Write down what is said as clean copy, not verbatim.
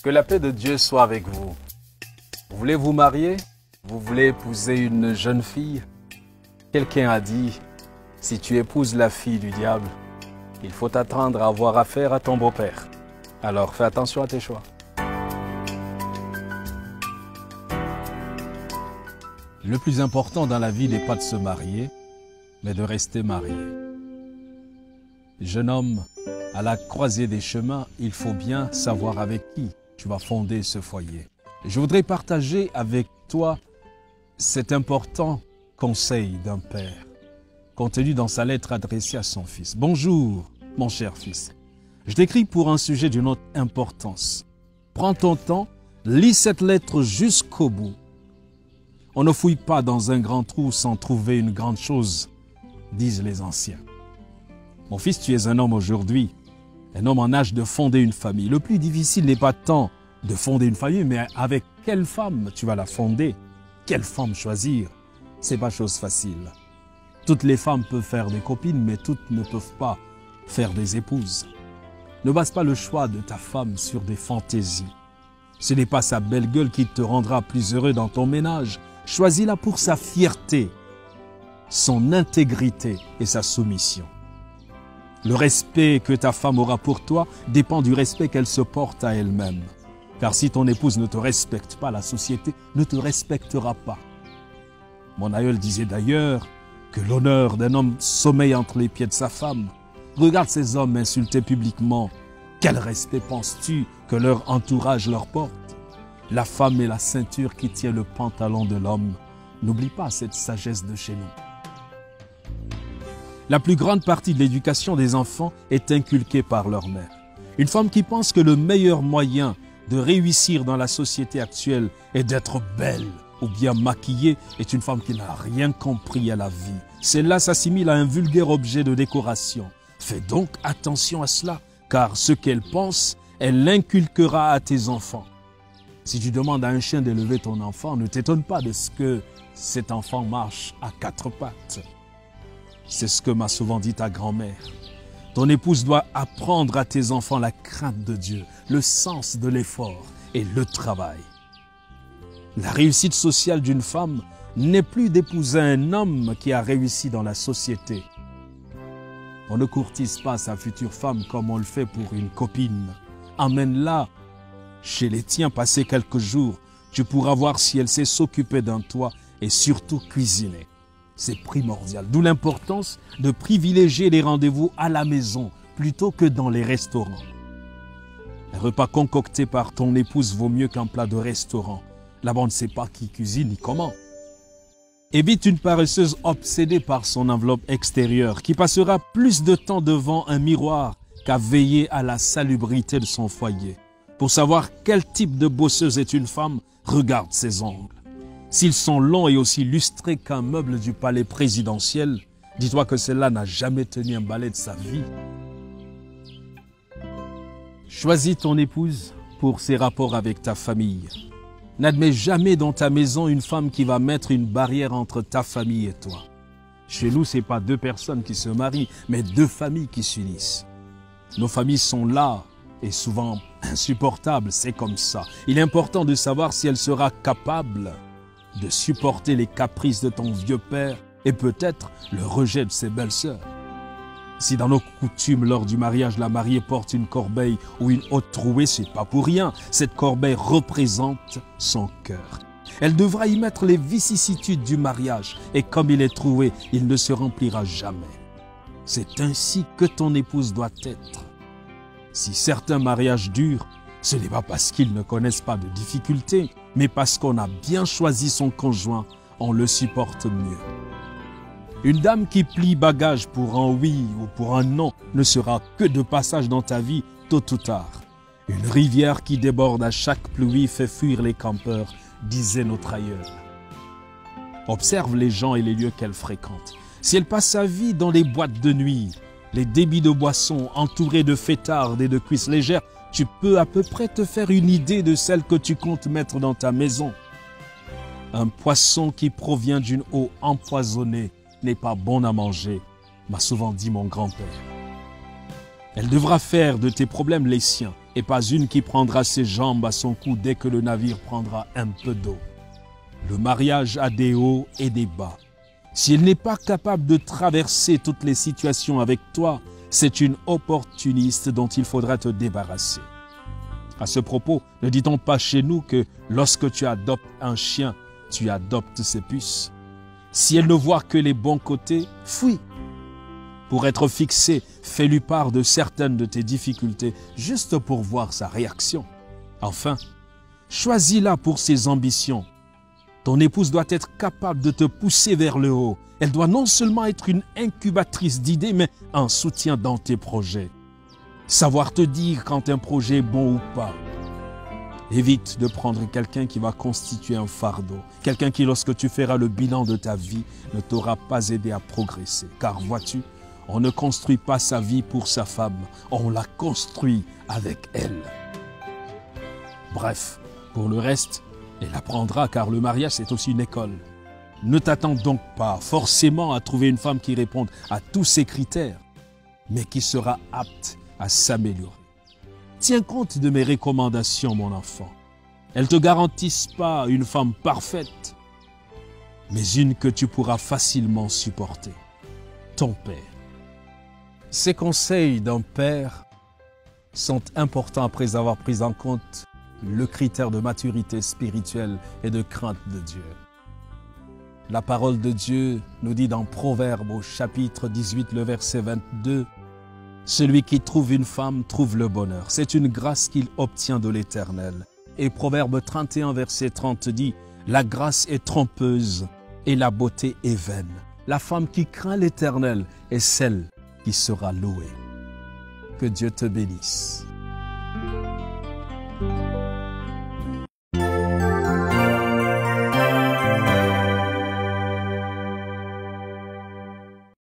Que la paix de Dieu soit avec vous. Vous voulez vous marier? Vous voulez épouser une jeune fille? Quelqu'un a dit, si tu épouses la fille du diable, il faut t'attendre à avoir affaire à ton beau-père. Alors fais attention à tes choix. Le plus important dans la vie n'est pas de se marier, mais de rester marié. Jeune homme, à la croisée des chemins, il faut bien savoir avec qui tu vas fonder ce foyer. Je voudrais partager avec toi cet important conseil d'un père, contenu dans sa lettre adressée à son fils. Bonjour, mon cher fils. Je t'écris pour un sujet d'une autre importance. Prends ton temps, lis cette lettre jusqu'au bout. On ne fouille pas dans un grand trou sans trouver une grande chose, disent les anciens. Mon fils, tu es un homme aujourd'hui, un homme en âge de fonder une famille. Le plus difficile n'est pas tant de fonder une famille, mais avec quelle femme tu vas la fonder? Quelle femme choisir? C'est pas chose facile. Toutes les femmes peuvent faire des copines, mais toutes ne peuvent pas faire des épouses. Ne base pas le choix de ta femme sur des fantaisies. Ce n'est pas sa belle gueule qui te rendra plus heureux dans ton ménage. Choisis-la pour sa fierté, son intégrité et sa soumission. Le respect que ta femme aura pour toi dépend du respect qu'elle se porte à elle-même. Car si ton épouse ne te respecte pas, la société ne te respectera pas. Mon aïeul disait d'ailleurs que l'honneur d'un homme sommeille entre les pieds de sa femme. Regarde ces hommes insultés publiquement. Quel respect penses-tu que leur entourage leur porte? La femme est la ceinture qui tient le pantalon de l'homme. N'oublie pas cette sagesse de chez nous. La plus grande partie de l'éducation des enfants est inculquée par leur mère. Une femme qui pense que le meilleur moyen de réussir dans la société actuelle est d'être belle ou bien maquillée est une femme qui n'a rien compris à la vie. Celle-là s'assimile à un vulgaire objet de décoration. Fais donc attention à cela, car ce qu'elle pense, elle l'inculquera à tes enfants. Si tu demandes à un chien d'élever ton enfant, ne t'étonne pas de ce que cet enfant marche à quatre pattes. C'est ce que m'a souvent dit ta grand-mère. Ton épouse doit apprendre à tes enfants la crainte de Dieu, le sens de l'effort et le travail. La réussite sociale d'une femme n'est plus d'épouser un homme qui a réussi dans la société. On ne courtise pas sa future femme comme on le fait pour une copine. Emmène-la chez les tiens, passer quelques jours. Tu pourras voir si elle sait s'occuper d'un toit et surtout cuisiner. C'est primordial, d'où l'importance de privilégier les rendez-vous à la maison plutôt que dans les restaurants. Un repas concocté par ton épouse vaut mieux qu'un plat de restaurant. Là-bas, on ne sait pas qui cuisine ni comment. Évite une paresseuse obsédée par son enveloppe extérieure qui passera plus de temps devant un miroir qu'à veiller à la salubrité de son foyer. Pour savoir quel type de bosseuse est une femme, regarde ses ongles. S'ils sont longs et aussi lustrés qu'un meuble du palais présidentiel, dis-toi que celle-là n'a jamais tenu un balai de sa vie. Choisis ton épouse pour ses rapports avec ta famille. N'admets jamais dans ta maison une femme qui va mettre une barrière entre ta famille et toi. Chez nous, ce n'est pas deux personnes qui se marient, mais deux familles qui s'unissent. Nos familles sont là et souvent insupportables, c'est comme ça. Il est important de savoir si elle sera capable de supporter les caprices de ton vieux père et peut-être le rejet de ses belles-sœurs. Si dans nos coutumes, lors du mariage, la mariée porte une corbeille ou une haute trouée, c'est pas pour rien. Cette corbeille représente son cœur. Elle devra y mettre les vicissitudes du mariage et comme il est troué, il ne se remplira jamais. C'est ainsi que ton épouse doit être. Si certains mariages durent, ce n'est pas parce qu'ils ne connaissent pas de difficultés, mais parce qu'on a bien choisi son conjoint, on le supporte mieux. Une dame qui plie bagage pour un oui ou pour un non ne sera que de passage dans ta vie tôt ou tard. Une rivière qui déborde à chaque pluie fait fuir les campeurs, disait notre aïeul. Observe les gens et les lieux qu'elle fréquente. Si elle passe sa vie dans les boîtes de nuit, les débits de boissons entourés de fêtardes et de cuisses légères, tu peux à peu près te faire une idée de celle que tu comptes mettre dans ta maison. Un poisson qui provient d'une eau empoisonnée n'est pas bon à manger, m'a souvent dit mon grand-père. Elle devra faire de tes problèmes les siens, et pas une qui prendra ses jambes à son cou dès que le navire prendra un peu d'eau. Le mariage a des hauts et des bas. S'il n'est pas capable de traverser toutes les situations avec toi, c'est une opportuniste dont il faudra te débarrasser. À ce propos, ne dit-on pas chez nous que lorsque tu adoptes un chien, tu adoptes ses puces? Si elle ne voit que les bons côtés, fuis. Pour être fixé, fais-lui part de certaines de tes difficultés, juste pour voir sa réaction. Enfin, choisis-la pour ses ambitions. Ton épouse doit être capable de te pousser vers le haut. Elle doit non seulement être une incubatrice d'idées, mais un soutien dans tes projets. Savoir te dire quand un projet est bon ou pas. Évite de prendre quelqu'un qui va constituer un fardeau. Quelqu'un qui, lorsque tu feras le bilan de ta vie, ne t'aura pas aidé à progresser. Car vois-tu, on ne construit pas sa vie pour sa femme, on la construit avec elle. Bref, pour le reste, elle apprendra car le mariage c'est aussi une école. Ne t'attends donc pas forcément à trouver une femme qui réponde à tous ces critères, mais qui sera apte à s'améliorer. Tiens compte de mes recommandations, mon enfant. Elles ne te garantissent pas une femme parfaite, mais une que tu pourras facilement supporter. Ton père. Ces conseils d'un père sont importants après avoir pris en compte le critère de maturité spirituelle et de crainte de Dieu. La parole de Dieu nous dit dans Proverbes au chapitre 18, le verset 22, « Celui qui trouve une femme trouve le bonheur. C'est une grâce qu'il obtient de l'Éternel. » Et Proverbe 31, verset 30 dit, « La grâce est trompeuse et la beauté est vaine. La femme qui craint l'Éternel est celle qui sera louée. » Que Dieu te bénisse.